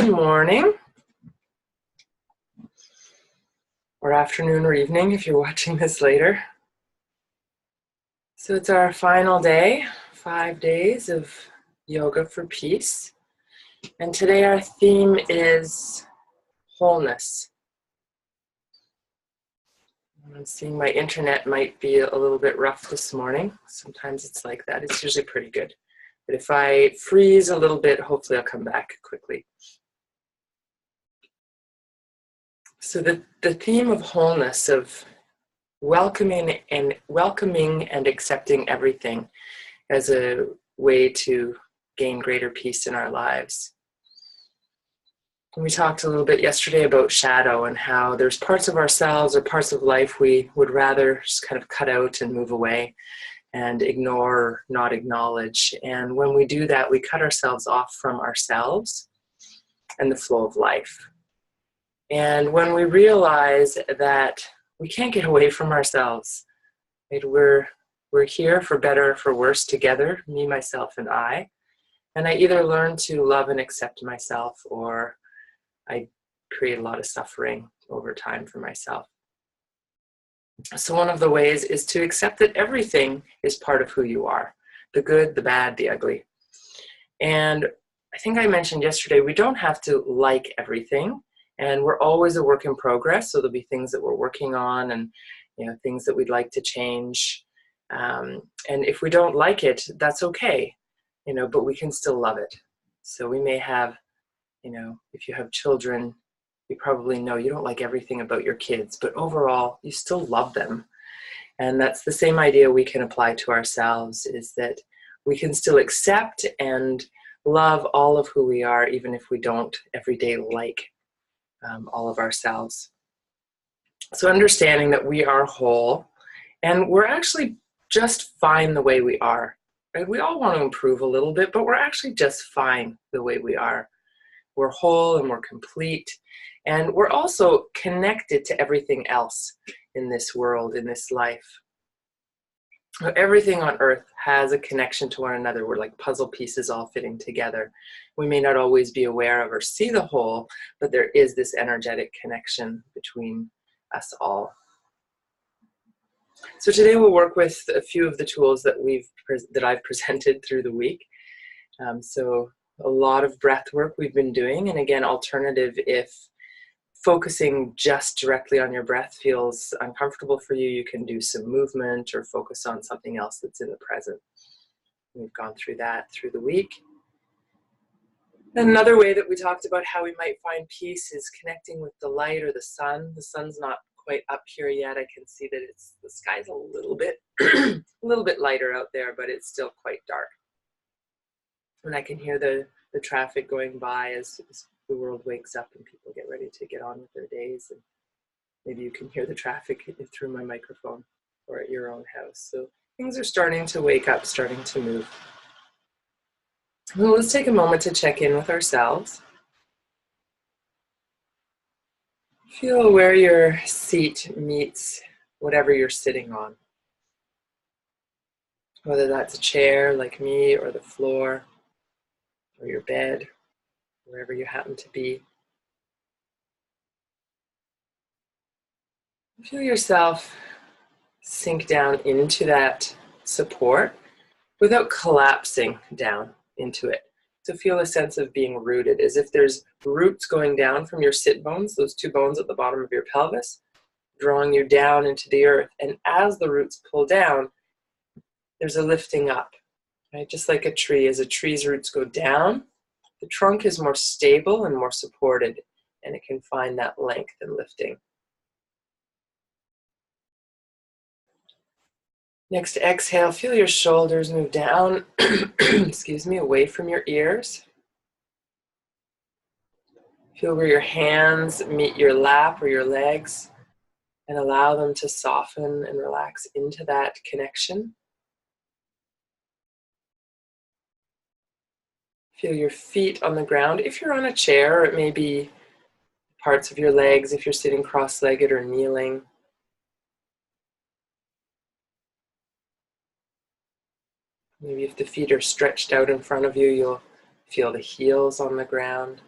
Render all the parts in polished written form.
Good morning, or afternoon or evening if you're watching this later. So it's our final day, 5 days of yoga for peace. And today our theme is wholeness. I'm seeing my internet might be a little bit rough this morning. Sometimes it's like that. It's usually pretty good. But if I freeze a little bit, hopefully I'll come back quickly. So the theme of wholeness, of welcoming and accepting everything as a way to gain greater peace in our lives. And we talked a little bit yesterday about shadow and how there's parts of ourselves or parts of life we would rather just kind of cut out and move away and ignore or not acknowledge. And when we do that, we cut ourselves off from ourselves and the flow of life. And when we realize that we can't get away from ourselves, right? We're here for better or for worse together, me, myself, and I. And I either learn to love and accept myself, or I create a lot of suffering over time for myself. So one of the ways is to accept that everything is part of who you are, the good, the bad, the ugly. And I think I mentioned yesterday, we don't have to like everything, and we're always a work in progress. So there'll be things that we're working on and things that we'd like to change. And if we don't like it, that's okay, but we can still love it. So we may have, if you have children, you probably know you don't like everything about your kids, but overall, you still love them. And that's the same idea we can apply to ourselves, is that we can still accept and love all of who we are, even if we don't every day like all of ourselves. So understanding that we are whole, and we're actually just fine the way we are. Right? We all want to improve a little bit, but we're actually just fine the way we are. We're whole and we're complete, and we're also connected to everything else in this world, in this life. Everything on earth has a connection to one another. We're like puzzle pieces all fitting together. We may not always be aware of or see the whole, but there is this energetic connection between us all. So today we'll work with a few of the tools that I've presented through the week. So a lot of breath work we've been doing, and again, alternative if focusing just directly on your breath feels uncomfortable for you, you can do some movement or focus on something else that's in the present. We've gone through that through the week. Another way that we talked about how we might find peace is connecting with the light or the sun. The sun's not quite up here yet. I can see that the sky's a little bit a little bit lighter out there, but it's still quite dark. And I can hear the traffic going by as the world wakes up and people get ready to get on with their days. And maybe you can hear the traffic through my microphone or at your own house. So things are starting to wake up, starting to move. Well, let's take a moment to check in with ourselves. Feel where your seat meets whatever you're sitting on. Whether that's a chair like me, or the floor, or your bed, wherever you happen to be. Feel yourself sink down into that support without collapsing down into it. So feel a sense of being rooted, as if there's roots going down from your sit bones, those two bones at the bottom of your pelvis, drawing you down into the earth. And as the roots pull down, there's a lifting up, right? Just like a tree, as a tree's roots go down, the trunk is more stable and more supported, and it can find that length and lifting. Next, exhale, feel your shoulders move down, excuse me, away from your ears. Feel where your hands meet your lap or your legs, and allow them to soften and relax into that connection. Feel your feet on the ground. If you're on a chair, or it may be parts of your legs if you're sitting cross-legged or kneeling. Maybe if the feet are stretched out in front of you, you'll feel the heels on the ground.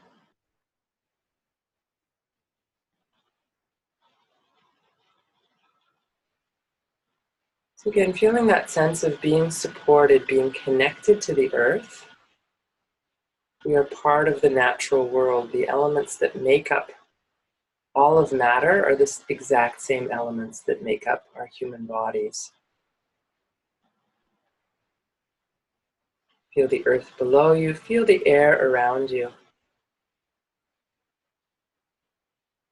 So again, feeling that sense of being supported, being connected to the earth. We are part of the natural world. The elements that make up all of matter are the exact same elements that make up our human bodies. Feel the earth below you, feel the air around you.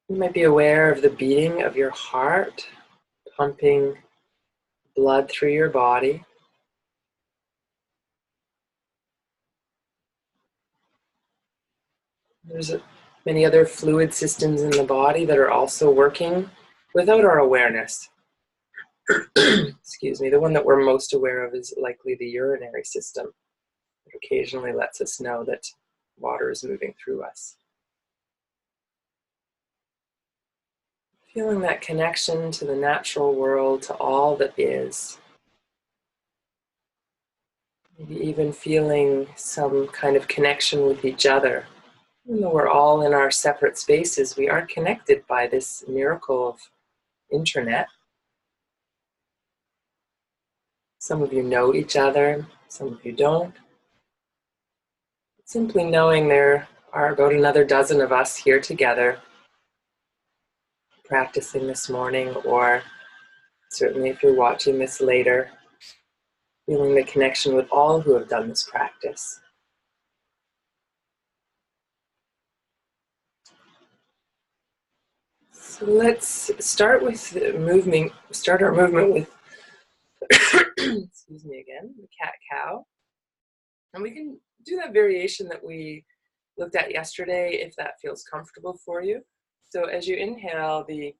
You might be aware of the beating of your heart, pumping blood through your body. There's many other fluid systems in the body that are also working without our awareness. Excuse me, the one that we're most aware of is likely the urinary system. It occasionally lets us know that water is moving through us. Feeling that connection to the natural world, to all that is. Maybe even feeling some kind of connection with each other. Even though we're all in our separate spaces, we are connected by this miracle of internet. Some of you know each other, some of you don't. Simply knowing there are about another dozen of us here together, practicing this morning, or certainly if you're watching this later, feeling the connection with all who have done this practice. So let's start with start our movement with, excuse me again, the cat-cow. And we can do that variation that we looked at yesterday if that feels comfortable for you. So as you inhale, the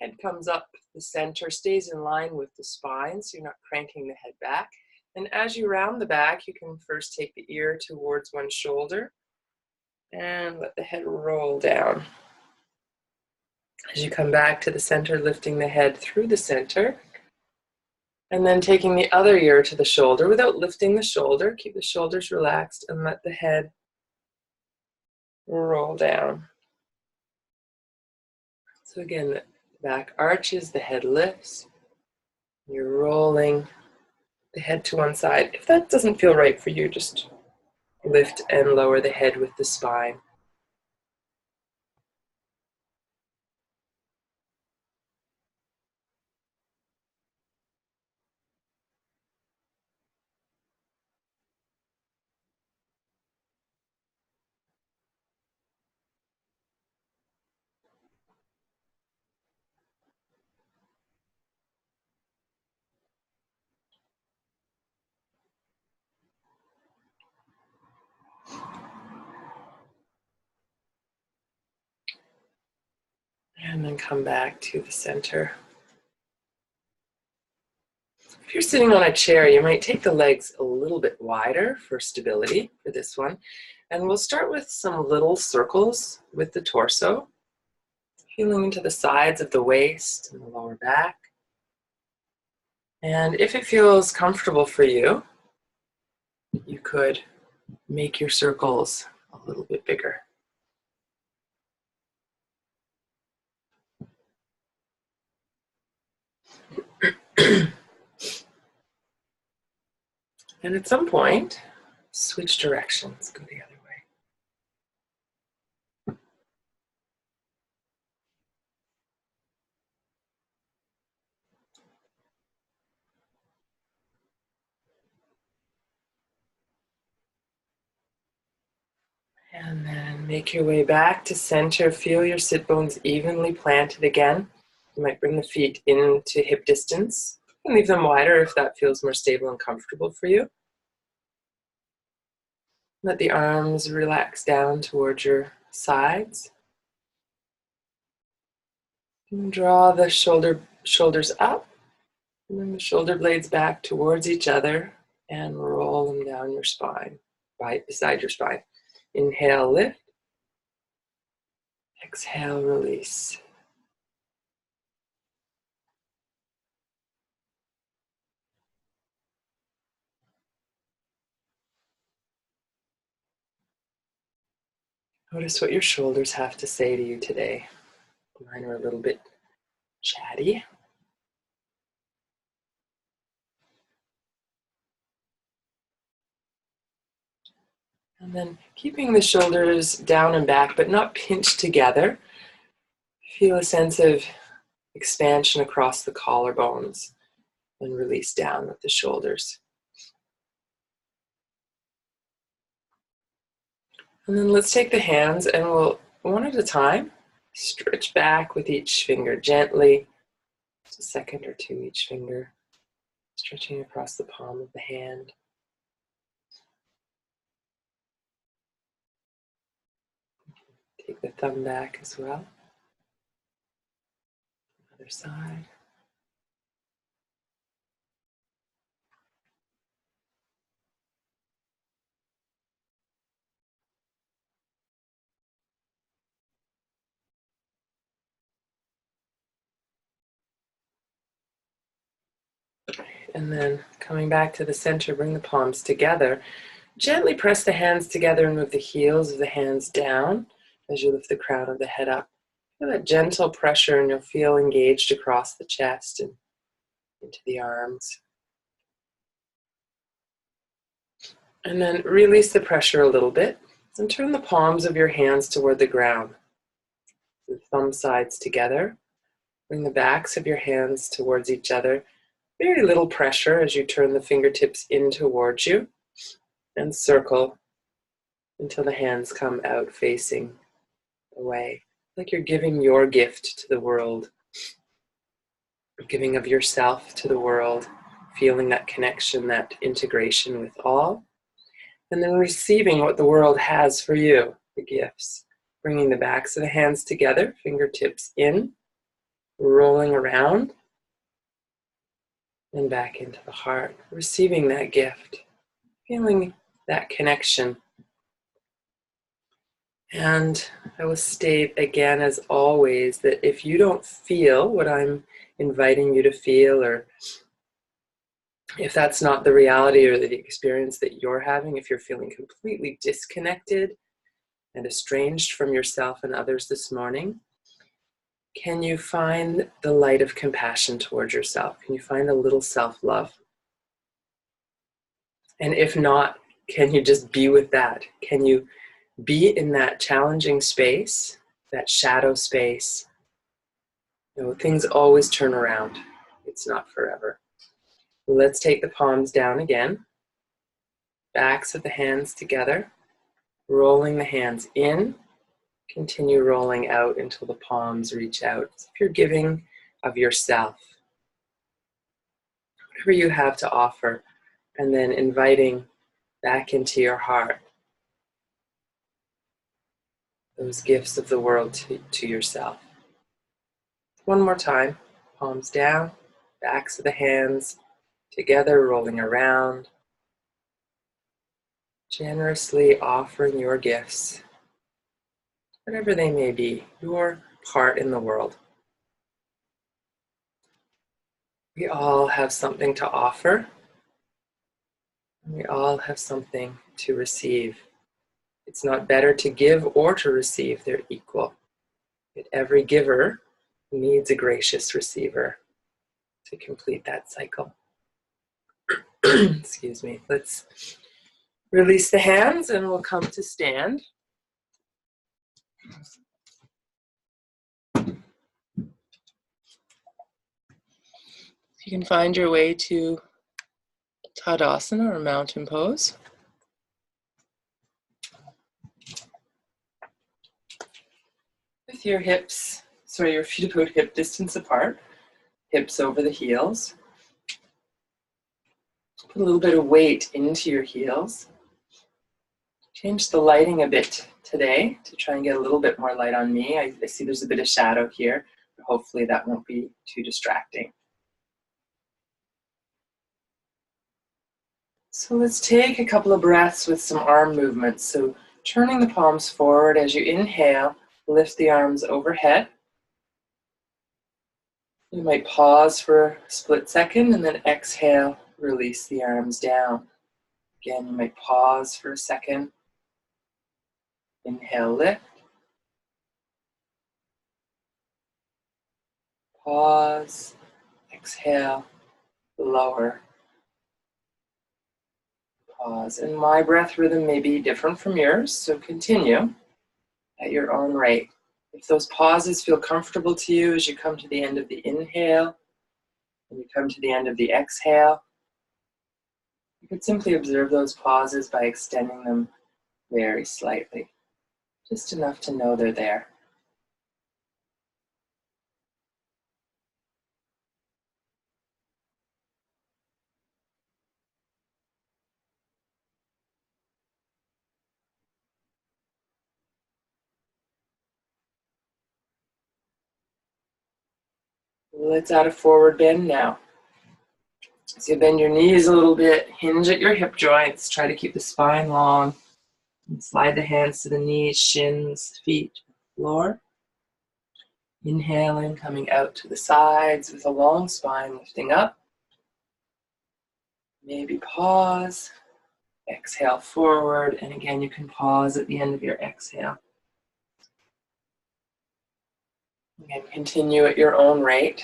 head comes up the center, stays in line with the spine, so you're not cranking the head back. And as you round the back, you can first take the ear towards one shoulder and let the head roll down. As you come back to the center, lifting the head through the center, and then taking the other ear to the shoulder without lifting the shoulder. Keep the shoulders relaxed and let the head roll down. So again, the back arches, the head lifts. You're rolling the head to one side. If that doesn't feel right for you, just lift and lower the head with the spine. And then come back to the center. If you're sitting on a chair, you might take the legs a little bit wider for stability for this one. And we'll start with some little circles with the torso, feeling into the sides of the waist and the lower back. And if it feels comfortable for you, you could make your circles a little bit bigger. And at some point, switch directions, go the other way. And then make your way back to center. Feel your sit bones evenly planted again. You might bring the feet into hip distance and leave them wider if that feels more stable and comfortable for you. Let the arms relax down towards your sides. And draw the shoulders up, and then the shoulder blades back towards each other, and roll them down your spine, right beside your spine. Inhale, lift. Exhale, release. Notice what your shoulders have to say to you today. Mine are a little bit chatty. And then keeping the shoulders down and back, but not pinched together. Feel a sense of expansion across the collarbones and release down with the shoulders. And then let's take the hands and we'll, one at a time, stretch back with each finger gently. Just a second or two each finger, stretching across the palm of the hand. Take the thumb back as well. Other side. And then coming back to the center, bring the palms together. Gently press the hands together and move the heels of the hands down as you lift the crown of the head up. Feel that gentle pressure and you'll feel engaged across the chest and into the arms. And then release the pressure a little bit and turn the palms of your hands toward the ground. The thumb sides together. Bring the backs of your hands towards each other. Very little pressure as you turn the fingertips in towards you and circle until the hands come out facing away. Like you're giving your gift to the world. Giving of yourself to the world. Feeling that connection, that integration with all. And then receiving what the world has for you, the gifts. Bringing the backs of the hands together, fingertips in, rolling around, and back into the heart. Receiving that gift, feeling that connection. And I will state again, as always, that if you don't feel what I'm inviting you to feel, or if that's not the reality or the experience that you're having, if you're feeling completely disconnected and estranged from yourself and others this morning, can you find the light of compassion towards yourself? Can you find a little self-love? And if not, can you just be with that? Can you be in that challenging space, that shadow space? You know, things always turn around. It's not forever. Let's take the palms down again. Backs of the hands together. Rolling the hands in. Continue rolling out until the palms reach out. As if you're giving of yourself. Whatever you have to offer. And then inviting back into your heart those gifts of the world to yourself. One more time. Palms down. Backs of the hands together, rolling around. Generously offering your gifts, whatever they may be, your part in the world. We all have something to offer. And we all have something to receive. It's not better to give or to receive, they're equal. Yet every giver needs a gracious receiver to complete that cycle. Excuse me. Let's release the hands and we'll come to stand. You can find your way to Tadasana or mountain pose. With your your feet about hip distance apart, hips over the heels. Put a little bit of weight into your heels. Change the lighting a bit today to try and get a little bit more light on me. I see there's a bit of shadow here, but hopefully that won't be too distracting. So let's take a couple of breaths with some arm movements. So turning the palms forward as you inhale, lift the arms overhead. You might pause for a split second and then exhale, release the arms down. Again, you might pause for a second. Inhale, lift. Pause. Exhale, lower. Pause. And my breath rhythm may be different from yours, so continue at your own rate. If those pauses feel comfortable to you as you come to the end of the inhale and you come to the end of the exhale, you could simply observe those pauses by extending them very slightly, just enough to know they're there. Let's add a forward bend now. So you bend your knees a little bit, hinge at your hip joints, try to keep the spine long, and slide the hands to the knees, shins, feet, floor. Inhaling, coming out to the sides with a long spine, lifting up. Maybe pause, exhale forward, and again you can pause at the end of your exhale. Again, continue at your own rate.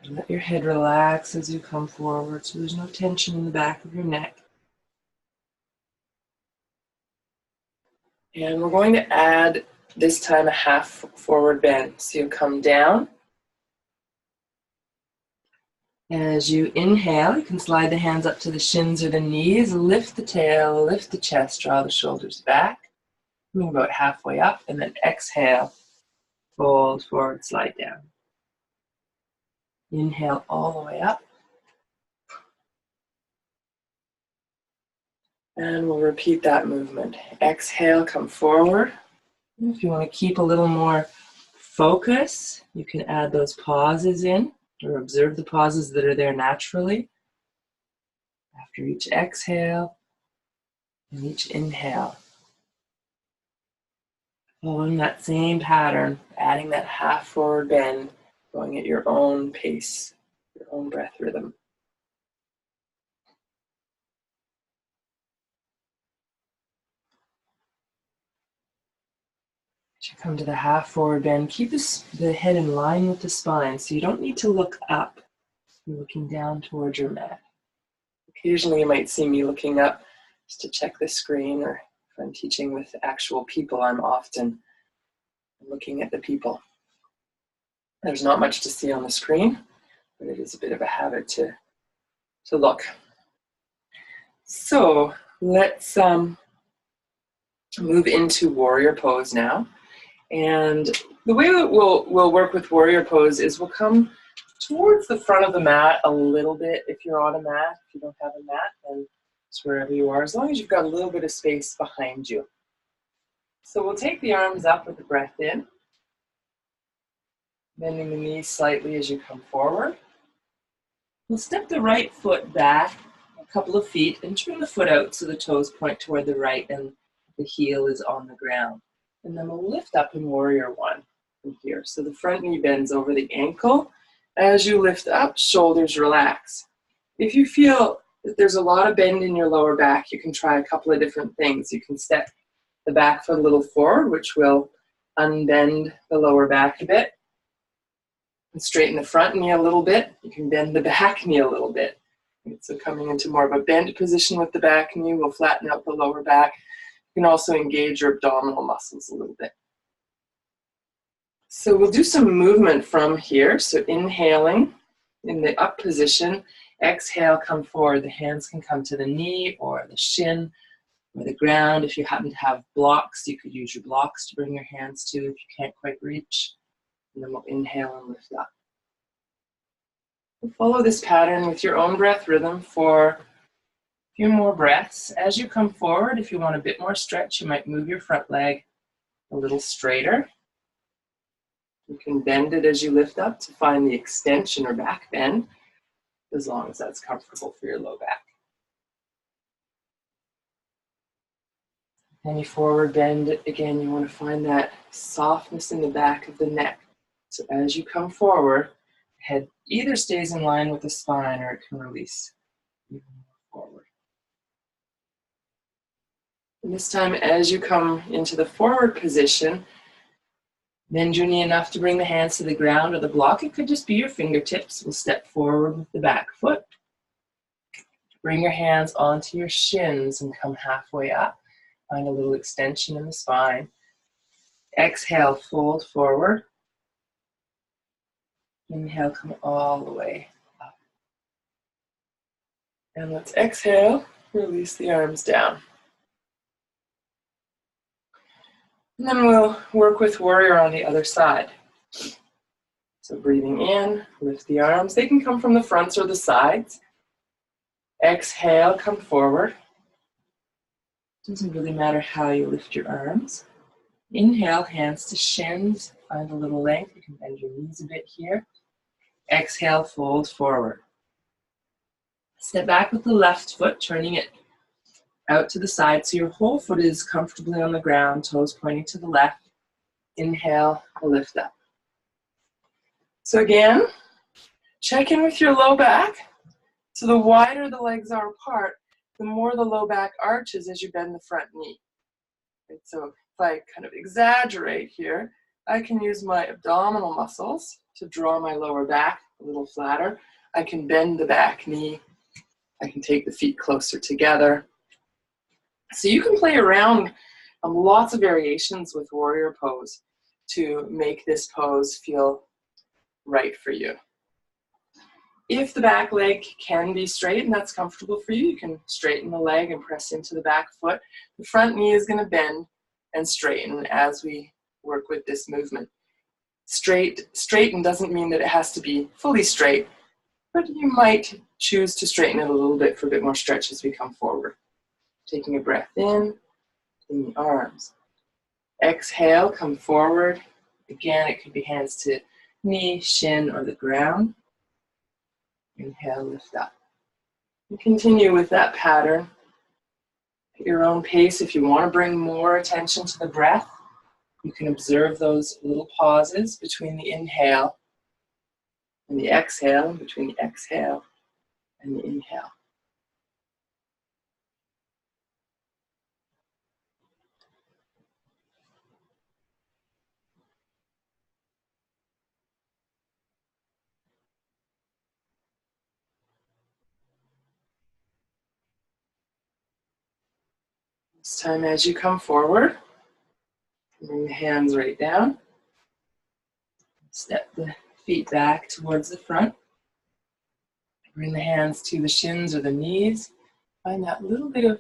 Let your head relax as you come forward so there's no tension in the back of your neck. And we're going to add this time a half forward bend. So you come down. As you inhale, you can slide the hands up to the shins or the knees, lift the tail, lift the chest, draw the shoulders back. Move about halfway up, and then exhale, fold forward, slide down. Inhale all the way up. And we'll repeat that movement. Exhale, come forward. If you want to keep a little more focus, you can add those pauses in or observe the pauses that are there naturally. After each exhale and each inhale. Following that same pattern, adding that half forward bend, going at your own pace, your own breath rhythm. As you come to the half forward bend, keep the head in line with the spine, so you don't need to look up. You're looking down towards your mat. Occasionally you might see me looking up just to check the screen, or if I'm teaching with actual people, I'm often looking at the people. There's not much to see on the screen, but it is a bit of a habit to look. So let's move into warrior pose now. And the way that we'll work with warrior pose is we'll come towards the front of the mat a little bit if you're on a mat. If you don't have a mat, then it's wherever you are, as long as you've got a little bit of space behind you. So we'll take the arms up with the breath in, bending the knees slightly as you come forward. We'll step the right foot back a couple of feet and turn the foot out so the toes point toward the right and the heel is on the ground. And then we'll lift up in warrior one from here. So the front knee bends over the ankle. As you lift up, shoulders relax. If you feel that there's a lot of bend in your lower back, you can try a couple of different things. You can step the back foot a little forward, which will unbend the lower back a bit. And straighten the front knee a little bit. You can bend the back knee a little bit. So coming into more of a bent position with the back knee, we'll flatten out the lower back. You can also engage your abdominal muscles a little bit. So we'll do some movement from here. So inhaling in the up position, exhale, come forward. The hands can come to the knee or the shin or the ground. If you happen to have blocks, you could use your blocks to bring your hands to if you can't quite reach. And then we'll inhale and lift up. We'll follow this pattern with your own breath rhythm for a few more breaths. As you come forward, if you want a bit more stretch, you might move your front leg a little straighter. You can bend it as you lift up to find the extension or back bend, as long as that's comfortable for your low back. Any forward bend, again, you want to find that softness in the back of the neck. So as you come forward, head either stays in line with the spine or it can release even more forward. And this time, as you come into the forward position, Bend your knee enough to bring the hands to the ground or the block. It could just be your fingertips. We'll step forward with the back foot. Bring your hands onto your shins and come halfway up. Find a little extension in the spine. Exhale, fold forward. Inhale, come all the way up. And let's exhale, release the arms down. And then we'll work with warrior on the other side. So breathing in, lift the arms. They can come from the fronts or the sides. Exhale, come forward. Doesn't really matter how you lift your arms. Inhale, hands to shins. Find a little length. You can bend your knees a bit here. Exhale, fold forward. Step back with the left foot, turning it out to the side so your whole foot is comfortably on the ground, toes pointing to the left. Inhale, lift up. So again, check in with your low back. So the wider the legs are apart, the more the low back arches as you bend the front knee. And so if I kind of exaggerate here, I can use my abdominal muscles to draw my lower back a little flatter. I can bend the back knee. I can take the feet closer together. So you can play around lots of variations with warrior pose to make this pose feel right for you. If the back leg can be straight and that's comfortable for you, you can straighten the leg and press into the back foot. The front knee is going to bend and straighten as we work with this movement. Straighten doesn't mean that it has to be fully straight, but you might choose to straighten it a little bit for a bit more stretch as we come forward. Taking a breath in the arms. Exhale, come forward. Again, it could be hands to knee, shin, or the ground. Inhale, lift up. And continue with that pattern at your own pace. If you want to bring more attention to the breath, you can observe those little pauses between the inhale and the exhale, between the exhale and the inhale. This time as you come forward, bring the hands right down. Step the feet back towards the front. Bring the hands to the shins or the knees. Find that little bit of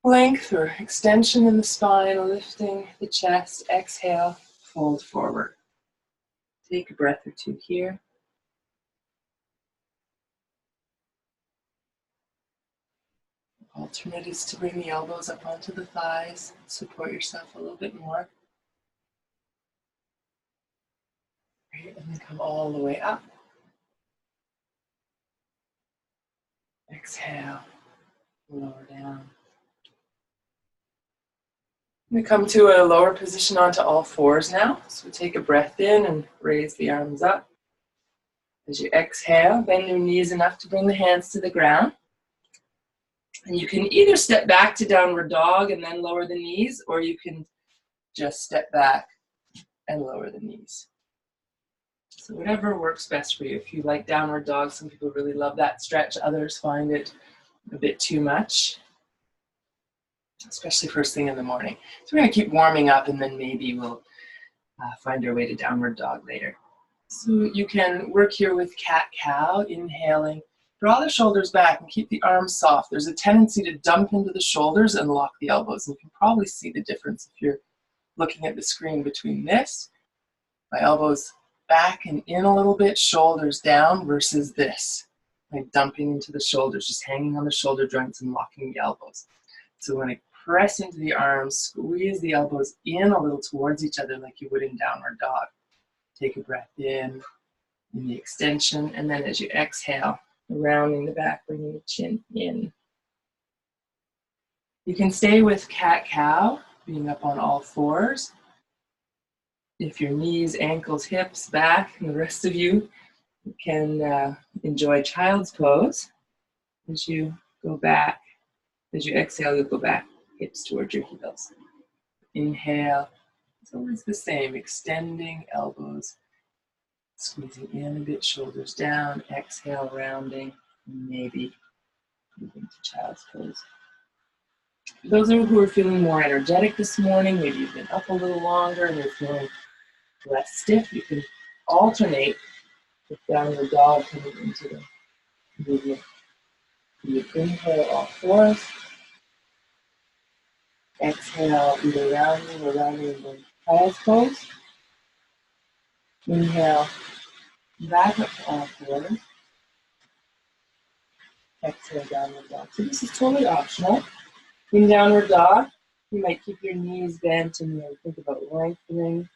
length or extension in the spine, lifting the chest. Exhale, fold forward. Take a breath or two here. Alternate is to bring the elbows up onto the thighs. Support yourself a little bit more. Great, and then come all the way up. Exhale, lower down. We come to a lower position onto all fours now. So take a breath in and raise the arms up. As you exhale, bend your knees enough to bring the hands to the ground. And you can either step back to downward dog and then lower the knees, or you can just step back and lower the knees. So whatever works best for you. If you like downward dog, some people really love that stretch. Others find it a bit too much, especially first thing in the morning. So we're going to keep warming up, and then maybe we'll find our way to downward dog later. So you can work here with cat-cow, inhaling. Draw the shoulders back and keep the arms soft. There's a tendency to dump into the shoulders and lock the elbows. And you can probably see the difference if you're looking at the screen between this, my elbows back and in a little bit, shoulders down, versus this, like dumping into the shoulders, just hanging on the shoulder joints and locking the elbows. So when I press into the arms, squeeze the elbows in a little towards each other like you would in downward dog. Take a breath in the extension, and then as you exhale, rounding the back, bringing the chin in. You can stay with cat-cow, being up on all fours. If your knees, ankles, hips, back, and the rest of you can enjoy child's pose. As you go back, as you exhale, you'll go back, hips towards your heels. Inhale, It's always the same, extending elbows, squeezing in a bit, shoulders down, exhale, rounding, maybe moving to child's pose. For those of you who are feeling more energetic this morning, maybe you've been up a little longer and you're feeling less stiff, you can alternate with downward dog coming into the movement. You inhale all fours, exhale either rounding or rounding in the child's pose. Inhale, back up to all fours. Exhale, downward dog. So this is totally optional. In downward dog, you might keep your knees bent and think about lengthening,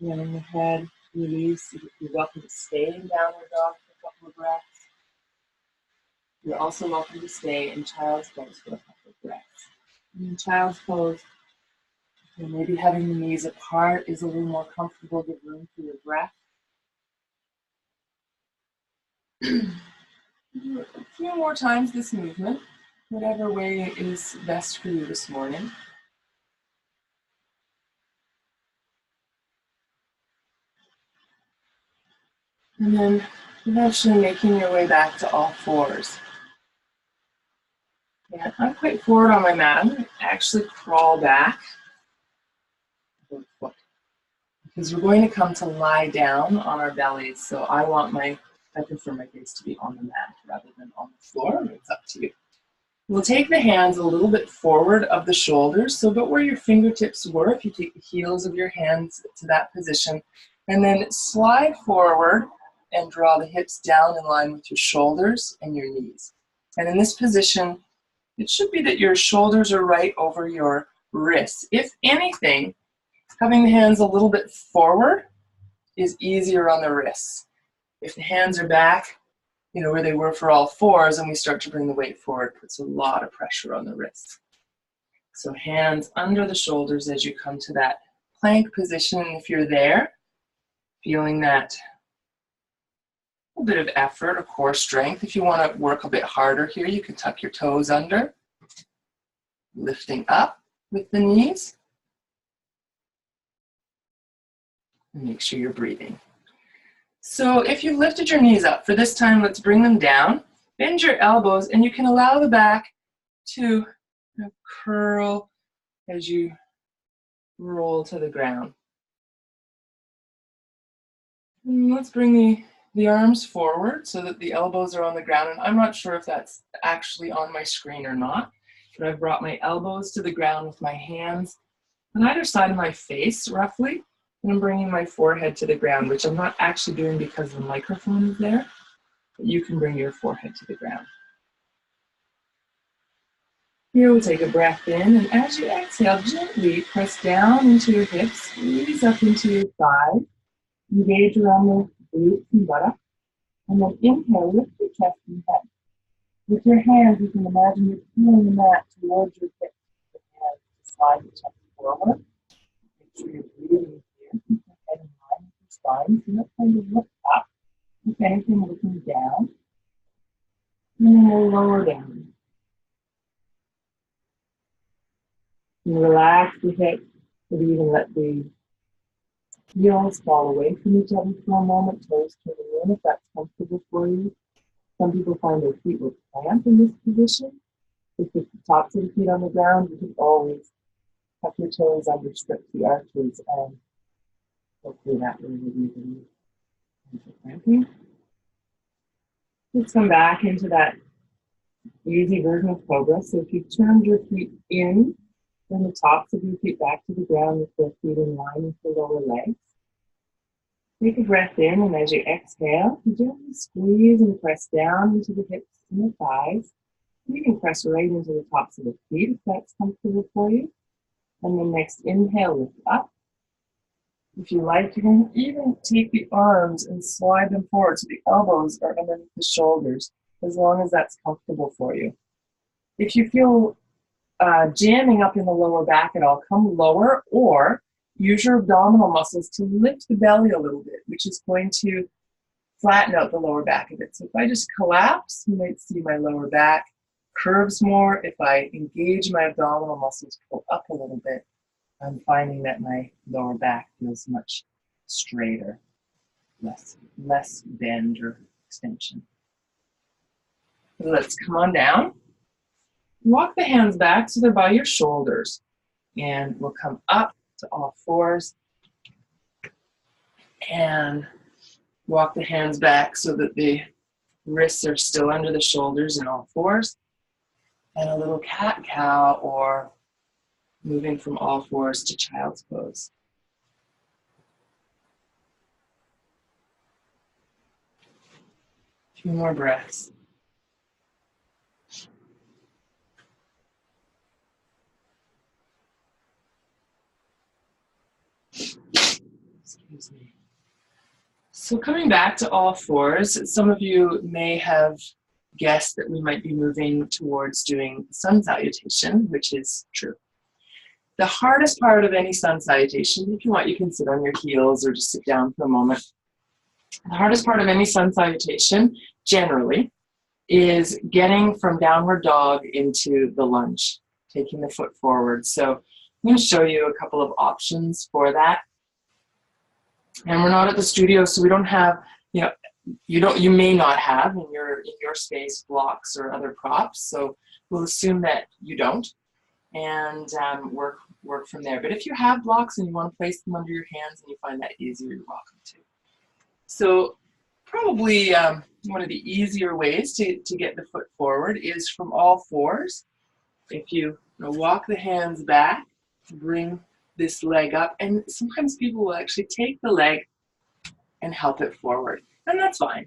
the head, release. You're welcome to stay in downward dog for a couple of breaths. You're also welcome to stay in child's pose for a couple of breaths. In child's pose, maybe having the knees apart is a little more comfortable, give room for your breath. A few more times this movement, whatever way is best for you this morning. And then eventually making your way back to all fours. Yeah, I'm quite forward on my mat. I'm going to actually crawl back because we're going to come to lie down on our bellies. So I prefer my face to be on the mat rather than on the floor. It's up to you. We'll take the hands a little bit forward of the shoulders, so about where your fingertips were, if you take the heels of your hands to that position, and then slide forward and draw the hips down in line with your shoulders and your knees. And in this position, it should be that your shoulders are right over your wrists. If anything, having the hands a little bit forward is easier on the wrists. If the hands are back, where they were for all fours, and we start to bring the weight forward, puts a lot of pressure on the wrists. So hands under the shoulders as you come to that plank position. If you're there, feeling that a bit of effort or core strength. If you want to work a bit harder here, you can tuck your toes under, lifting up with the knees. And make sure you're breathing. So if you've lifted your knees up, for this time, let's bring them down. Bend your elbows, and you can allow the back to curl as you roll to the ground. And let's bring the arms forward so that the elbows are on the ground. And I'm not sure if that's actually on my screen or not, but I've brought my elbows to the ground with my hands on either side of my face, roughly. And I'm bringing my forehead to the ground, which I'm not actually doing because the microphone is there. But you can bring your forehead to the ground. Here we'll take a breath in, and as you exhale, gently press down into your hips, squeeze up into your thighs, engage around the glutes and buttocks, and then inhale, lift your chest and head. With your hands, you can imagine you're pulling the mat towards your hips. With your hands to slide the chest forward. Make sure you're breathing here. Keep your head in line with your spine. So let's kind of look up. If anything, looking down. And then we'll lower down. And relax the hips. Maybe even let the heels fall away from each other for a moment. Toes turning in if that's comfortable for you. Some people find their feet will plant in this position. If the tops of the feet on the ground, you can always tuck your toes under, stretch the arches, and hopefully that will relieve you. Okay. Let's come back into that easy version of Cobra. So if you've turned your feet in, bring the tops of your feet back to the ground with the feet in line with the lower legs. Take a breath in, and as you exhale, you gently squeeze and press down into the hips and the thighs. You can press right into the tops of the feet if that's comfortable for you. And then next, inhale, lift up. If you like, you can even take the arms and slide them forward so the elbows are underneath the shoulders, as long as that's comfortable for you. If you feel jamming up in the lower back at all, come lower, or use your abdominal muscles to lift the belly a little bit, which is going to flatten out the lower back a bit. So if I just collapse, you might see my lower back curves more. If I engage my abdominal muscles, pull up a little bit, I'm finding that my lower back feels much straighter, less bend or extension. Let's come on down. Walk the hands back so they're by your shoulders. And we'll come up to all fours. And walk the hands back so that the wrists are still under the shoulders in all fours. And a little cat-cow, or moving from all fours to child's pose. A few more breaths. Excuse me. So coming back to all fours, some of you may have guessed that we might be moving towards doing sun salutation, which is true. The hardest part of any sun salutation, if you want, you can sit on your heels or just sit down for a moment. The hardest part of any sun salutation, generally, is getting from downward dog into the lunge, taking the foot forward. So I'm going to show you a couple of options for that. And we're not at the studio, so we don't have, you may not have in your space blocks or other props. So we'll assume that you don't, and work from there. But if you have blocks and you want to place them under your hands and you find that easier, you're welcome to. So probably one of the easier ways to get the foot forward is from all fours. If you walk the hands back, bring this leg up, and sometimes people will actually take the leg and help it forward, and that's fine.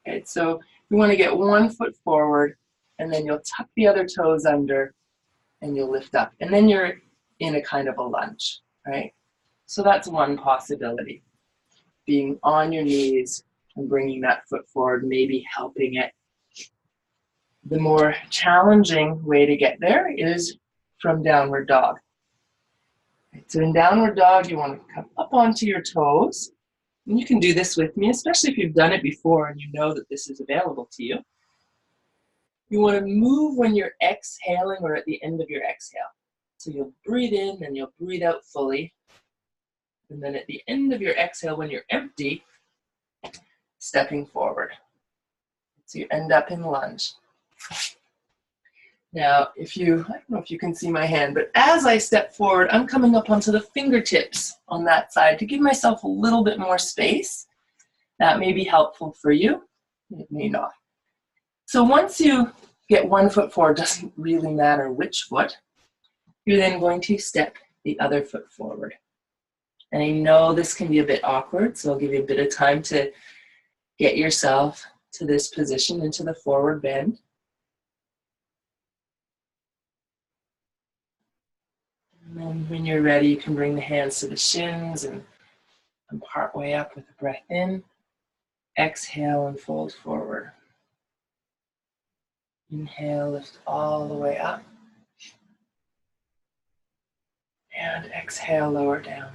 Okay, so you want to get one foot forward, and then you'll tuck the other toes under, and you'll lift up, and then you're in a kind of a lunge, right? So that's one possibility, being on your knees and bringing that foot forward, maybe helping it. The more challenging way to get there is from downward dog. So in downward dog, you want to come up onto your toes. And you can do this with me, especially if you've done it before and you know that this is available to you. You want to move when you're exhaling or at the end of your exhale. So you'll breathe in and you'll breathe out fully. And then at the end of your exhale, when you're empty, stepping forward. So you end up in lunge. Now, I don't know if you can see my hand, but as I step forward, I'm coming up onto the fingertips on that side to give myself a little bit more space. That may be helpful for you. It may not. So once you get one foot forward, doesn't really matter which foot, you're then going to step the other foot forward. And I know this can be a bit awkward, so I'll give you a bit of time to get yourself to this position, into the forward bend. And then when you're ready, you can bring the hands to the shins and part way up with a breath in. Exhale and fold forward. Inhale, lift all the way up. And exhale, lower down.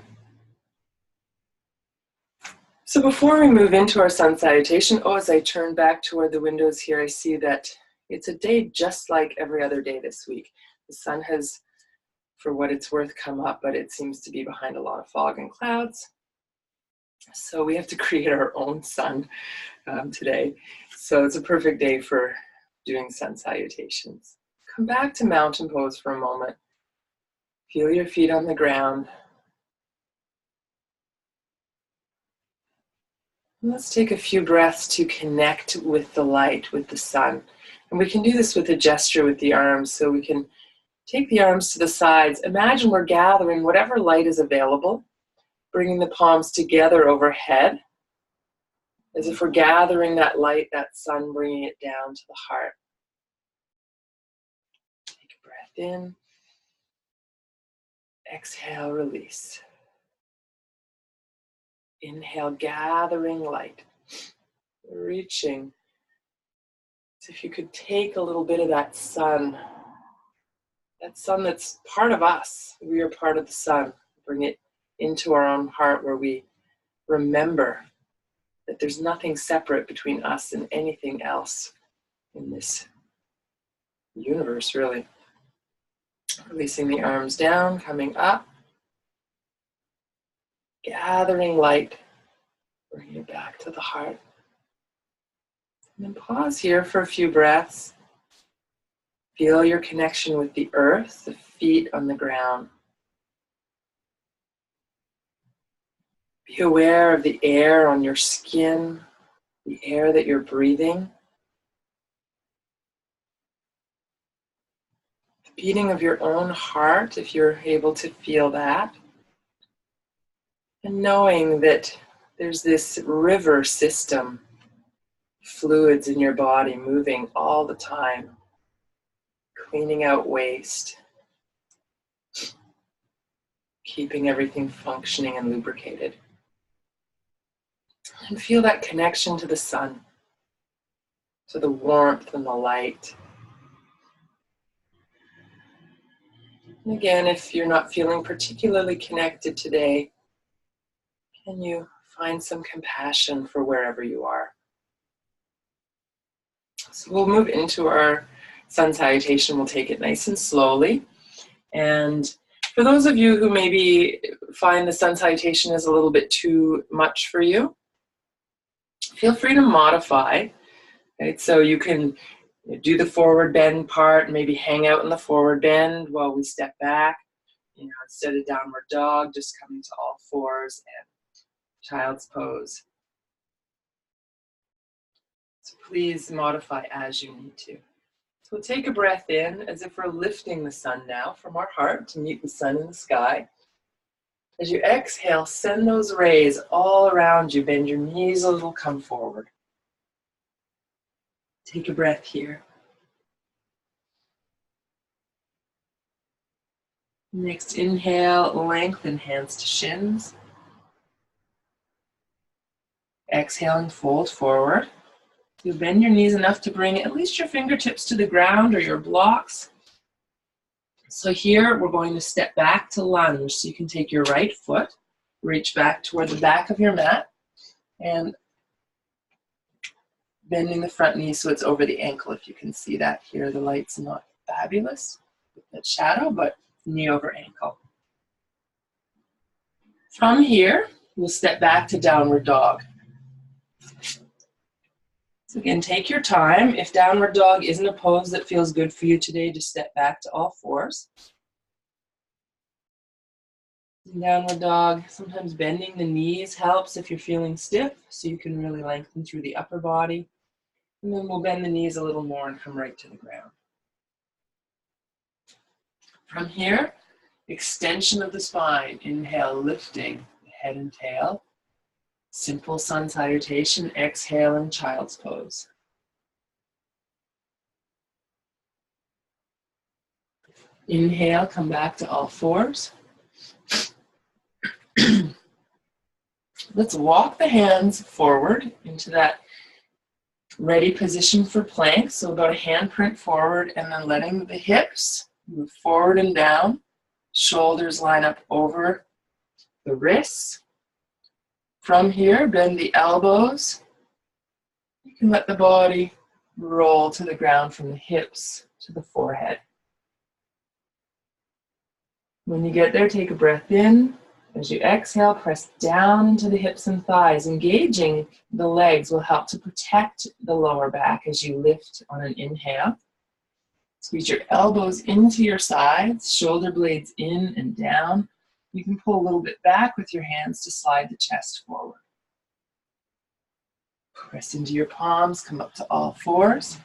So before we move into our sun salutation, as I turn back toward the windows here, I see that it's a day just like every other day this week. The sun has, for what it's worth, come up, but it seems to be behind a lot of fog and clouds. So we have to create our own sun today. So it's a perfect day for doing sun salutations. Come back to mountain pose for a moment. Feel your feet on the ground. Let's take a few breaths to connect with the light, with the sun. And we can do this with a gesture with the arms. So we can take the arms to the sides. Imagine we're gathering whatever light is available, bringing the palms together overhead, as if we're gathering that light, that sun, bringing it down to the heart. Take a breath in. Exhale, release. Inhale, gathering light. Reaching. So if you could take a little bit of that sun that's part of us. We are part of the sun. Bring it into our own heart where we remember that there's nothing separate between us and anything else in this universe, really. Releasing the arms down, coming up, gathering light, bring it back to the heart. And then pause here for a few breaths. Feel your connection with the earth, the feet on the ground. Be aware of the air on your skin, the air that you're breathing. The beating of your own heart, if you're able to feel that. And knowing that there's this river system, fluids in your body moving all the time, cleaning out waste, keeping everything functioning and lubricated. And feel that connection to the sun, to the warmth and the light. And again, if you're not feeling particularly connected today, can you find some compassion for wherever you are? So we'll move into our sun salutation. We'll take it nice and slowly. And for those of you who maybe find the sun salutation is a little bit too much for you, feel free to modify. Right? So you can do the forward bend part, maybe hang out in the forward bend while we step back. Instead of downward dog, just coming to all fours and child's pose. So please modify as you need to. So we'll take a breath in as if we're lifting the sun now from our heart to meet the sun in the sky. As you exhale, send those rays all around you. Bend your knees a little, come forward. Take a breath here. Next inhale, lengthen hands to shins. Exhale and fold forward. You bend your knees enough to bring at least your fingertips to the ground or your blocks. So here we're going to step back to lunge. So you can take your right foot, reach back toward the back of your mat, and bending the front knee so it's over the ankle, if you can see that here. The light's not fabulous with that shadow, but knee over ankle. From here, we'll step back to downward dog. So again, take your time. If downward dog isn't a pose that feels good for you today, just step back to all fours. In downward dog, sometimes bending the knees helps if you're feeling stiff, so you can really lengthen through the upper body. And then we'll bend the knees a little more and come right to the ground. From here, extension of the spine. Inhale, lifting the head and tail. Simple sun salutation. Exhale in child's pose. Inhale, come back to all fours. Let's walk the hands forward into that ready position for plank. So about a handprint forward and then letting the hips move forward and down. Shoulders line up over the wrists. From here, bend the elbows. You can let the body roll to the ground from the hips to the forehead. When you get there, take a breath in. As you exhale, press down into the hips and thighs. Engaging the legs will help to protect the lower back as you lift on an inhale. Squeeze your elbows into your sides, shoulder blades in and down. You can pull a little bit back with your hands to slide the chest forward. Press into your palms, come up to all fours.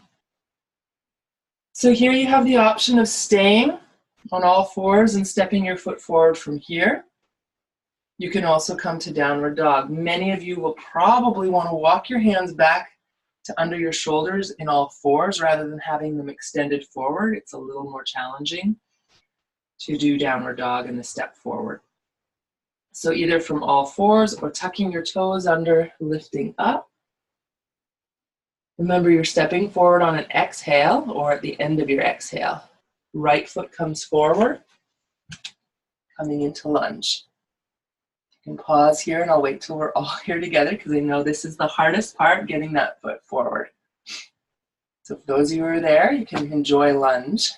So here you have the option of staying on all fours and stepping your foot forward from here. You can also come to downward dog. Many of you will probably want to walk your hands back to under your shoulders in all fours rather than having them extended forward. It's a little more challenging to do downward dog and the step forward. So either from all fours or tucking your toes under, lifting up. Remember, you're stepping forward on an exhale or at the end of your exhale. Right foot comes forward, coming into lunge. You can pause here and I'll wait till we're all here together because I know this is the hardest part, getting that foot forward. So for those of you who are there, you can enjoy lunge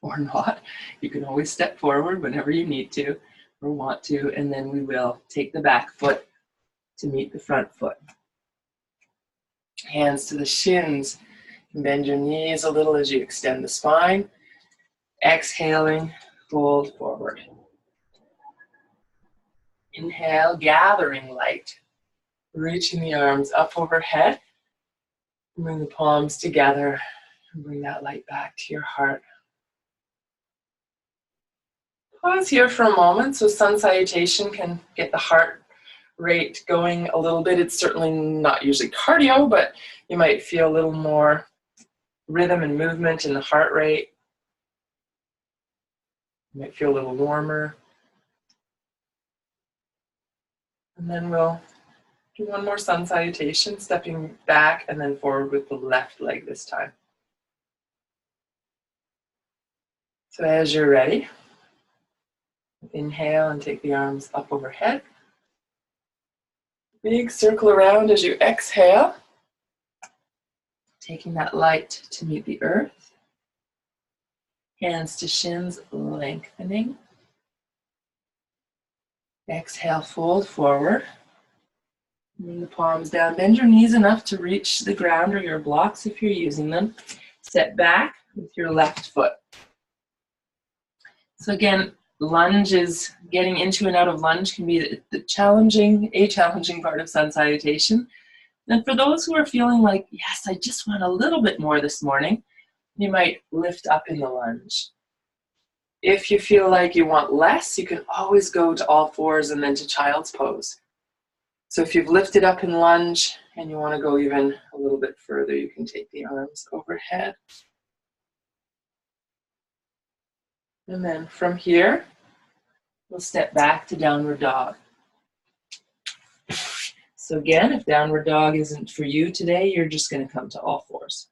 or not. You can always step forward whenever you need to. or want to, and then we will take the back foot to meet the front foot. Hands to the shins. Bend your knees a little as you extend the spine. Exhaling, fold forward. Inhale, gathering light. Reaching the arms up overhead. Bring the palms together and bring that light back to your heart. Pause here for a moment. So sun salutation can get the heart rate going a little bit. It's certainly not usually cardio, but you might feel a little more rhythm and movement in the heart rate. You might feel a little warmer. And then we'll do one more sun salutation, stepping back and then forward with the left leg this time. So as you're ready, inhale and take the arms up overhead. Big circle around as you exhale, taking that light to meet the earth. Hands to shins, lengthening. Exhale, fold forward. Bring the palms down. Bend your knees enough to reach the ground or your blocks if you're using them. Step back with your left foot. So again, lunge is getting into and out of lunge can be a challenging part of sun salutation. And for those who are feeling like, yes, I just want a little bit more this morning, you might lift up in the lunge. If you feel like you want less, you can always go to all fours and then to child's pose. So if you've lifted up in lunge and you want to go even a little bit further, you can take the arms overhead. And then from here, we'll step back to downward dog. So again, if downward dog isn't for you today, you're just going to come to all fours.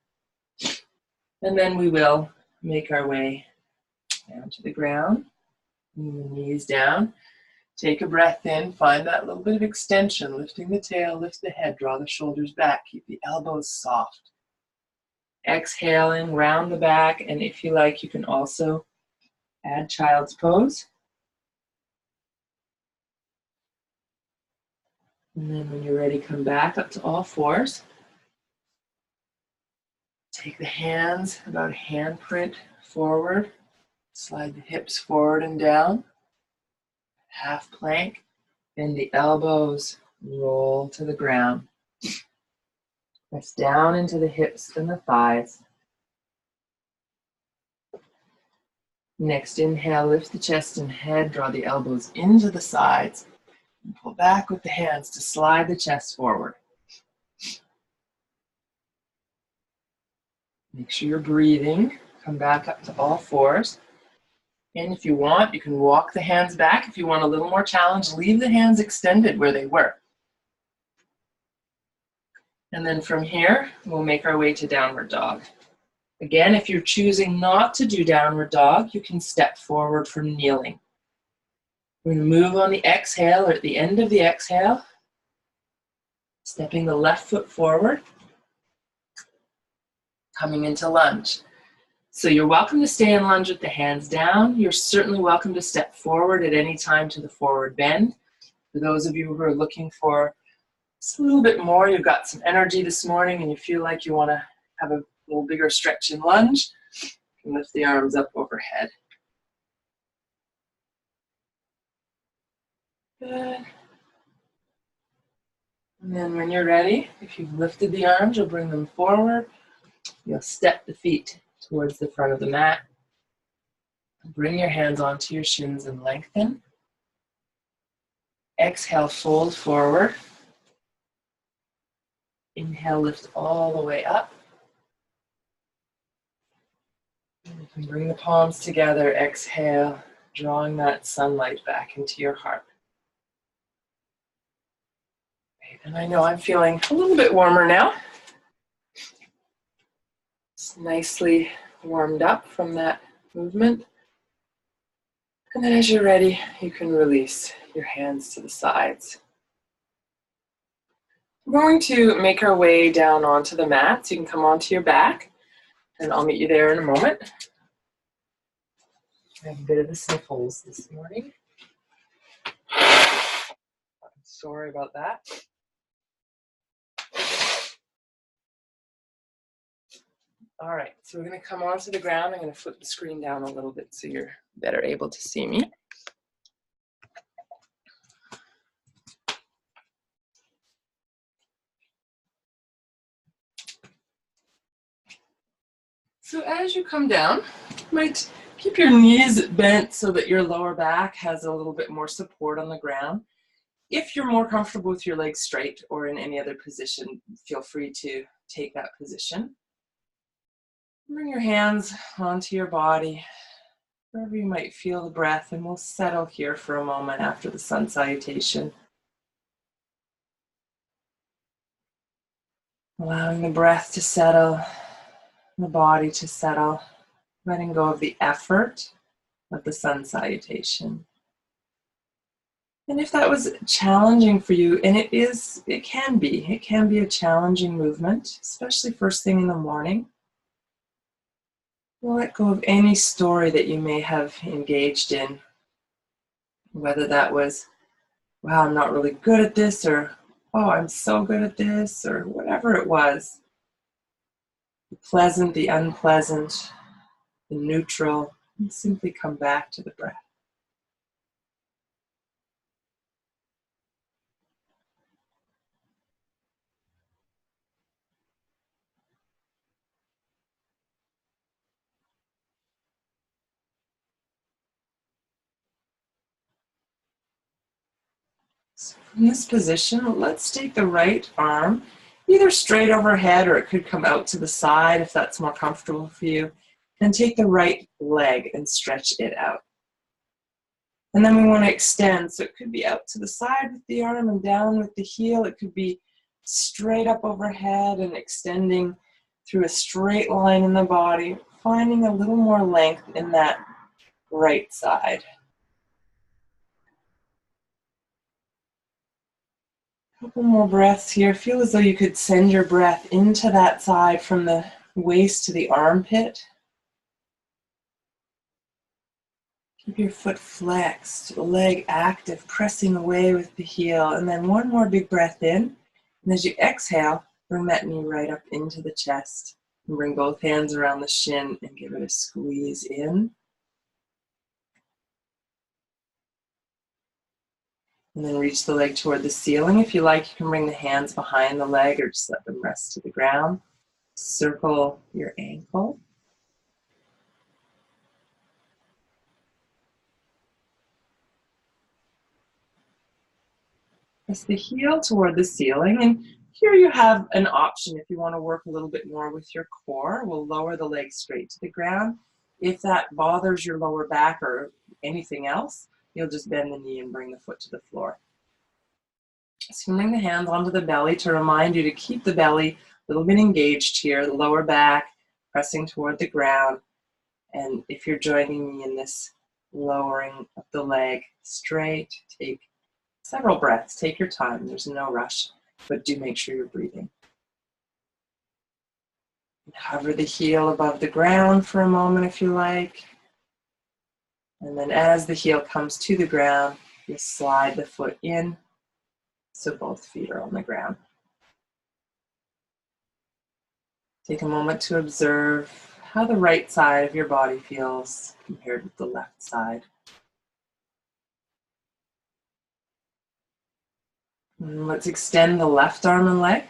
And then we will make our way down to the ground, knees down. Take a breath in, find that little bit of extension, lifting the tail, lift the head, draw the shoulders back, keep the elbows soft. Exhaling, round the back, and if you like, you can also add child's pose. And then when you're ready, come back up to all fours. Take the hands about a handprint forward. Slide the hips forward and down. Half plank. Bend the elbows. Roll to the ground. Press down into the hips and the thighs. Next inhale, lift the chest and head. Draw the elbows into the sides. And pull back with the hands to slide the chest forward. Make sure you're breathing. Come back up to all fours. And if you want, you can walk the hands back. If you want a little more challenge, leave the hands extended where they were. And then from here, we'll make our way to downward dog. Again, if you're choosing not to do downward dog, you can step forward from kneeling. We're going to move on the exhale, or at the end of the exhale, stepping the left foot forward, coming into lunge. So you're welcome to stay in lunge with the hands down. You're certainly welcome to step forward at any time to the forward bend. For those of you who are looking for just a little bit more, you've got some energy this morning and you feel like you want to have a little bigger stretch in lunge, you can lift the arms up overhead. Good. And then when you're ready, if you've lifted the arms, you'll bring them forward. You'll step the feet towards the front of the mat. Bring your hands onto your shins and lengthen. Exhale, fold forward. Inhale, lift all the way up. And you can bring the palms together. Exhale, drawing that sunlight back into your heart. And I know I'm feeling a little bit warmer now. It's nicely warmed up from that movement. And then as you're ready, you can release your hands to the sides. We're going to make our way down onto the mat. So you can come onto your back, and I'll meet you there in a moment. I have a bit of the sniffles this morning. Sorry about that. All right, so we're going to come onto the ground. I'm going to flip the screen down a little bit so you're better able to see me. So as you come down, you might keep your knees bent so that your lower back has a little bit more support on the ground. If you're more comfortable with your legs straight or in any other position, feel free to take that position. Bring your hands onto your body, wherever you might feel the breath, and we'll settle here for a moment after the sun salutation. Allowing the breath to settle, the body to settle, letting go of the effort of the sun salutation. And if that was challenging for you, and it can be a challenging movement, especially first thing in the morning, let go of any story that you may have engaged in, whether that was, wow, I'm not really good at this, or, oh, I'm so good at this, or whatever it was. The pleasant, the unpleasant, the neutral, and simply come back to the breath. So from this position, let's take the right arm either straight overhead, or it could come out to the side if that's more comfortable for you, and take the right leg and stretch it out. And then we want to extend, so it could be out to the side with the arm and down with the heel. It could be straight up overhead and extending through a straight line in the body, finding a little more length in that right side. A couple more breaths here. Feel as though you could send your breath into that side from the waist to the armpit. Keep your foot flexed, leg active, pressing away with the heel. And then one more big breath in. And as you exhale, bring that knee right up into the chest. And bring both hands around the shin and give it a squeeze in. And then reach the leg toward the ceiling. If you like, you can bring the hands behind the leg or just let them rest to the ground. Circle your ankle. Press the heel toward the ceiling. And here you have an option if you want to work a little bit more with your core. We'll lower the leg straight to the ground. If that bothers your lower back or anything else, you'll just bend the knee and bring the foot to the floor. So you bring the hands onto the belly to remind you to keep the belly a little bit engaged here, the lower back pressing toward the ground. And if you're joining me in this lowering of the leg straight, take several breaths. Take your time. There's no rush, but do make sure you're breathing. Hover the heel above the ground for a moment if you like. And then as the heel comes to the ground, you slide the foot in so both feet are on the ground. Take a moment to observe how the right side of your body feels compared with the left side. And let's extend the left arm and leg.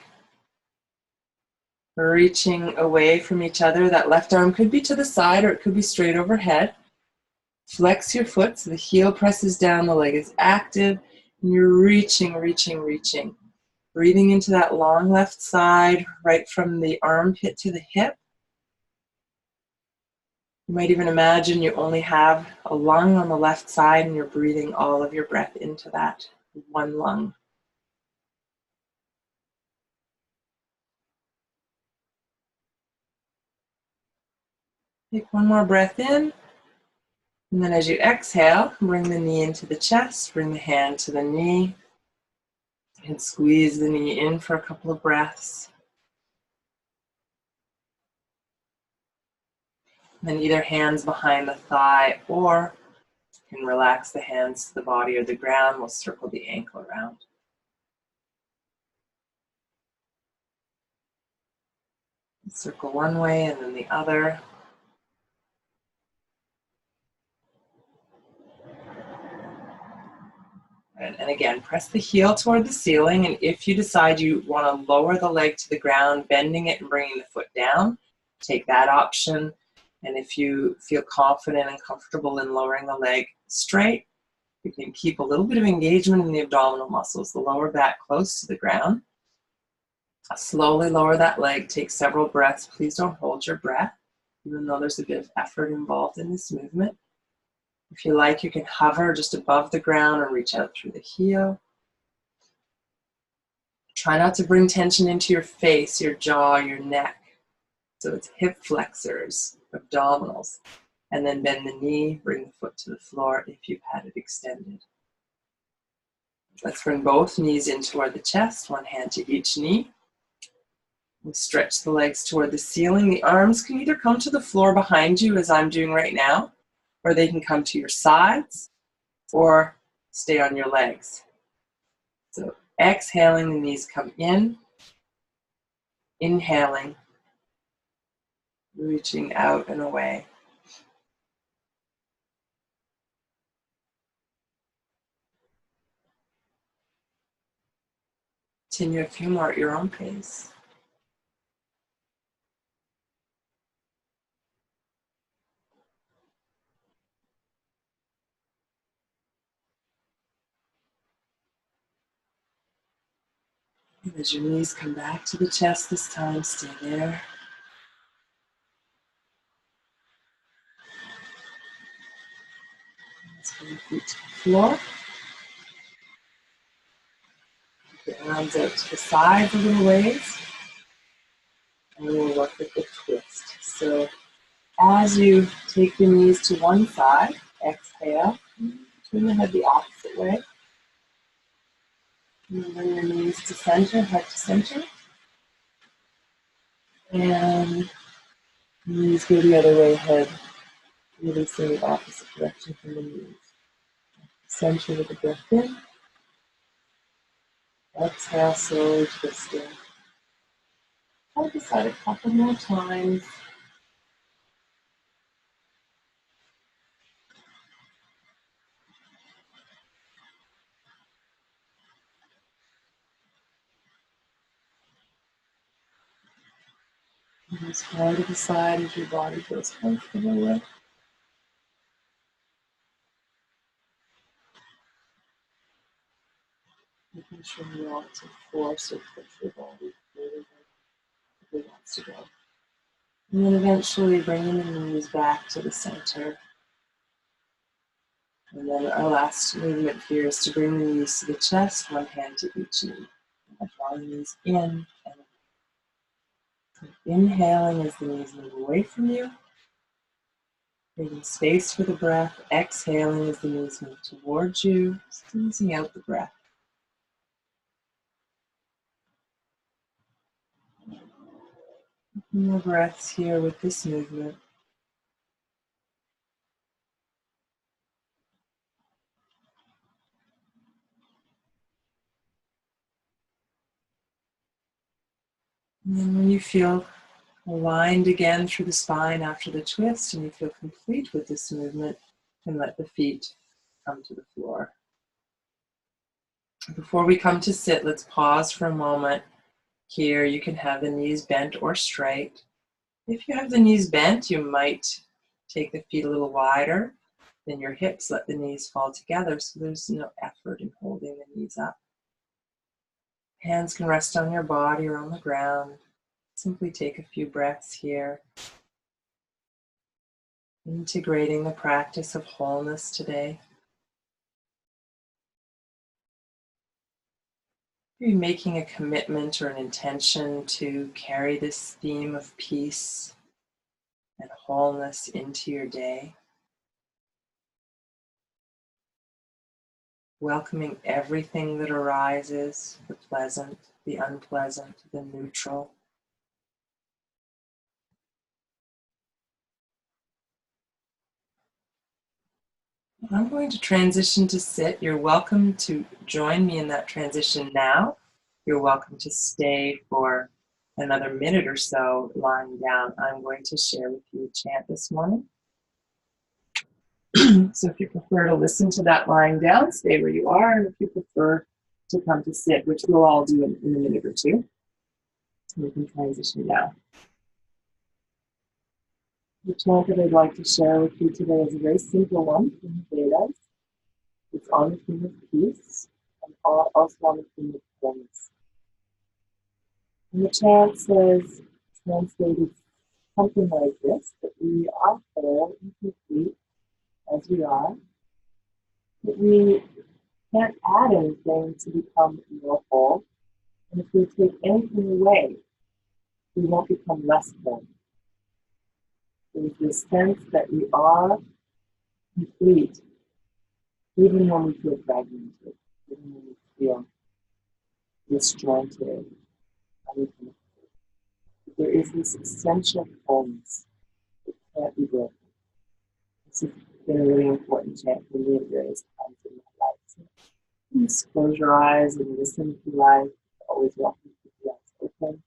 Reaching away from each other. That left arm could be to the side or it could be straight overhead. Flex your foot so the heel presses down, the leg is active, and you're reaching. Breathing into that long left side, right from the armpit to the hip. You might even imagine you only have a lung on the left side and you're breathing all of your breath into that one lung. Take one more breath in. And then as you exhale, bring the knee into the chest, bring the hand to the knee, and squeeze the knee in for a couple of breaths. And then either hands behind the thigh or You can relax the hands to the body or the ground. We'll circle the ankle around. Circle one way and then the other. And again, press the heel toward the ceiling. And if you decide you want to lower the leg to the ground, bending it and bringing the foot down, take that option. And if you feel confident and comfortable in lowering the leg straight, you can keep a little bit of engagement in the abdominal muscles, the lower back close to the ground. Slowly lower that leg. Take several breaths. Please don't hold your breath, even though there's a bit of effort involved in this movement. If you like, you can hover just above the ground and reach out through the heel. Try not to bring tension into your face, your jaw, your neck. So it's hip flexors, abdominals, and then bend the knee, bring the foot to the floor if you've had it extended. Let's bring both knees in toward the chest, one hand to each knee. We'll stretch the legs toward the ceiling. The arms can either come to the floor behind you, as I'm doing right now, or they can come to your sides, or stay on your legs. So exhaling, the knees come in. Inhaling, reaching out and away. Continue a few more at your own pace. And as your knees come back to the chest this time, stay there. Let's bring the feet to the floor. Keep the arms out to the sides a little ways. And we'll work with the twist. So as you take the knees to one side, exhale, turn the head the opposite way. And bring your knees to center, head to center. And knees go the other way, head releasing the opposite direction from the knees. Center with the breath in. Exhale, slowly twisting. Try this out a couple more times. And as far to the side as your body feels comfortable with. Making sure you want to force or push your body further than it wants to go. And then eventually bringing the knees back to the center. And then our last movement here is to bring the knees to the chest, one hand to each knee. And draw the knees in and inhaling as the knees move away from you. Creating space for the breath. Exhaling as the knees move towards you. Squeezing out the breath. More breaths here with this movement. And then when you feel aligned again through the spine after the twist and you feel complete with this movement, you can let the feet come to the floor. Before we come to sit, let's pause for a moment. Here you can have the knees bent or straight. If you have the knees bent, you might take the feet a little wider than your hips. Let the knees fall together so there's no effort in holding the knees up. Hands can rest on your body or on the ground. Simply take a few breaths here. Integrating the practice of wholeness today. Maybe making a commitment or an intention to carry this theme of peace and wholeness into your day. Welcoming everything that arises, the pleasant, the unpleasant, the neutral. I'm going to transition to sit. You're welcome to join me in that transition now. You're welcome to stay for another minute or so lying down. I'm going to share with you a chant this morning. So if you prefer to listen to that lying down, stay where you are. And if you prefer to come to sit, which we'll all do in a minute or two, we can transition now. The chant that I'd like to share with you today is a very simple one from the Vedas. It's on the theme of peace and also on the theme of wholeness. And the chant says, translated something like this, that we are whole and complete as we are, that we can't add anything to become more whole, and if we take anything away, we won't become less whole. There's this sense that we are complete, even when we feel fragmented, even when we feel disjointed, unconnected. There is this essential wholeness that can't be broken. This has been a really important chant for me at various times in my life. So please close your eyes and listen if you like. Always welcome to keep your eyes open.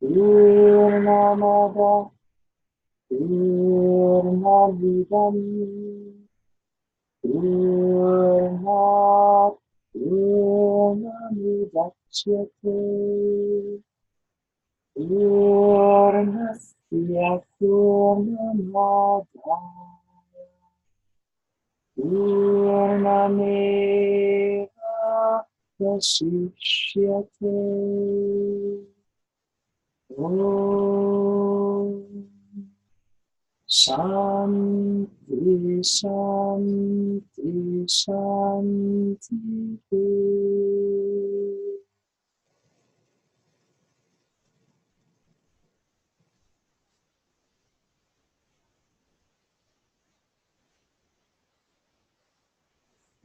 Purnamada Purnamidam Purnat Purnamidachyate Purnasya Purnamadaya Purnameva Vashishyate. Om Shanti Shanti Shanti.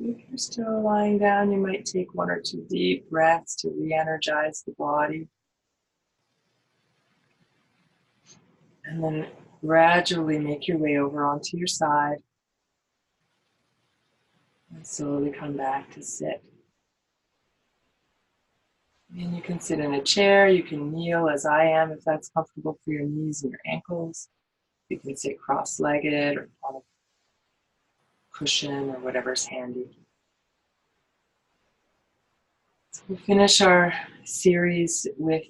If you're still lying down, you might take one or two deep breaths to re-energize the body. And then gradually make your way over onto your side. And slowly come back to sit. And you can sit in a chair, you can kneel as I am if that's comfortable for your knees and your ankles. You can sit cross-legged or on a cushion or whatever's handy. So we'll finish our series with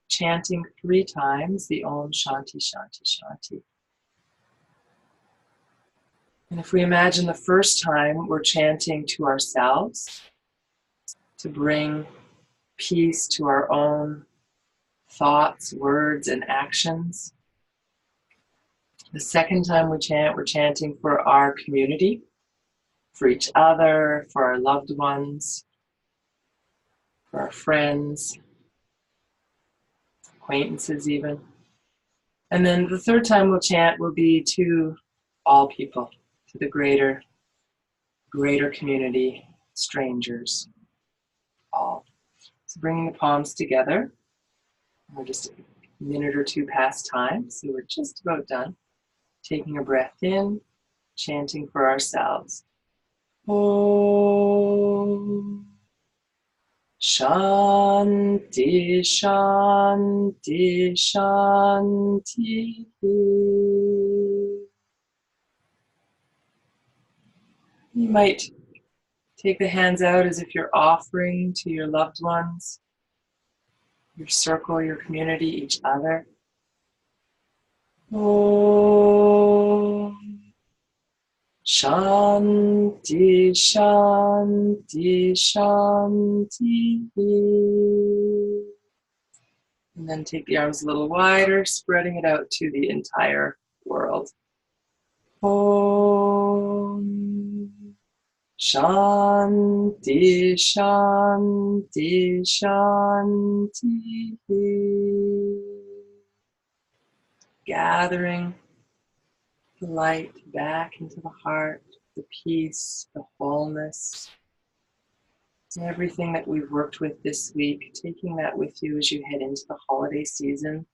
chanting 3 times the Om Shanti Shanti Shanti. And if we imagine the first time we're chanting to ourselves to bring peace to our own thoughts, words, and actions. The second time we chant, we're chanting for our community, for each other, for our loved ones, for our friends, acquaintances even. And then the third time we'll chant will be to all people, to the greater community, strangers, all. So bringing the palms together. We're just a minute or two past time, so we're just about done. Taking a breath in, chanting for ourselves. Om Shanti Shanti Shanti. You might take the hands out as if you're offering to your loved ones, your circle, your community, each other. Om Shanti Shanti Shanti. And then take the arms a little wider, spreading it out to the entire world. Om Shanti Shanti Shanti. Gathering the light back into the heart, the peace, the wholeness, Everything that we've worked with this week, taking that with you as you head into the holiday season.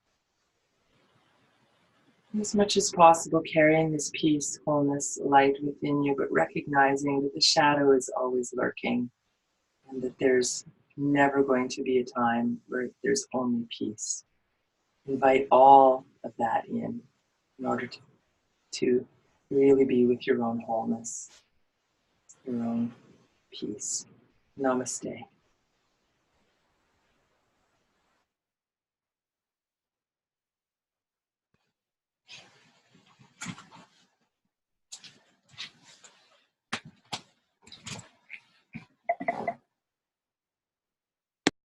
As much as possible, carrying this peace, wholeness, light within you, but recognizing that the shadow is always lurking and that there's never going to be a time where there's only peace. Invite all of that in order to really be with your own wholeness, your own peace. Namaste.